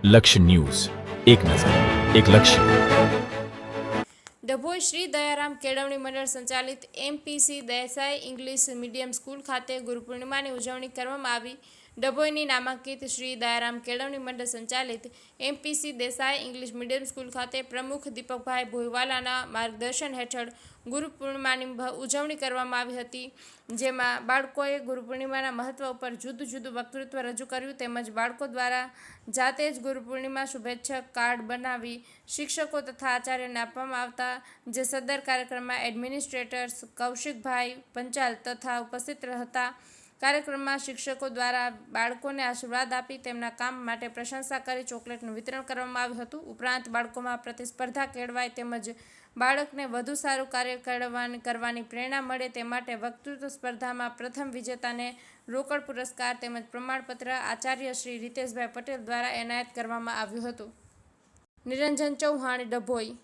લક્ષ્ય ન્યૂઝ, એક નજર, એક લક્ષ્ય. ડભોઈ શ્રી દયારામ કેળવણી મંડળ સંચાલિત MPC Desai English medium school ખાતે ગુરુ પૂર્ણિમાની ઉજવણી કરવામાં આવી. ડભોઈની નામાંકિત શ્રી દયારામ કેળવણી મંડળ સંચાલિત MPC Desai English medium school ખાતે પ્રમુખ દીપકભાઈ ભોયવાલાના માર્ગદર્શન હેઠળ ગુરુ પૂર્ણિમાની ઉજવણી કરવામાં આવી હતી, જેમાં બાળકોએ ગુરુ પૂર્ણિમાના મહત્વ ઉપર જુદું જુદું વક્તૃત્વ રજૂ કર્યું તેમજ બાળકો દ્વારા જાતે જ ગુરુ પૂર્ણિમા શુભેચ્છા કાર્ડ બનાવી શિક્ષકો તથા આચાર્યને આપવામાં આવતા, જે સદર કાર્યક્રમમાં એડમિનિસ્ટ્રેટર્સ કૌશિકભાઈ પંચાલ તથા ઉપસ્થિત હતા. કાર્યક્રમમાં શિક્ષકો દ્વારા બાળકોને આશીર્વાદ આપી તેમના કામ માટે પ્રશંસા કરી ચોકલેટનું વિતરણ કરવામાં આવ્યું હતું. ઉપરાંત બાળકોમાં પ્રતિસ્પર્ધા કેળવાય તેમજ બાળકને વધુ સારું કાર્ય કરવાની પ્રેરણા મળે તે માટે વક્તૃત્વ સ્પર્ધામાં પ્રથમ વિજેતાને રોકડ પુરસ્કાર તેમજ પ્રમાણપત્ર આચાર્ય શ્રી રીતેશભાઈ પટેલ દ્વારા એનાયત કરવામાં આવ્યું હતું. નિરંજન ચૌહાણ, ડભોઈ.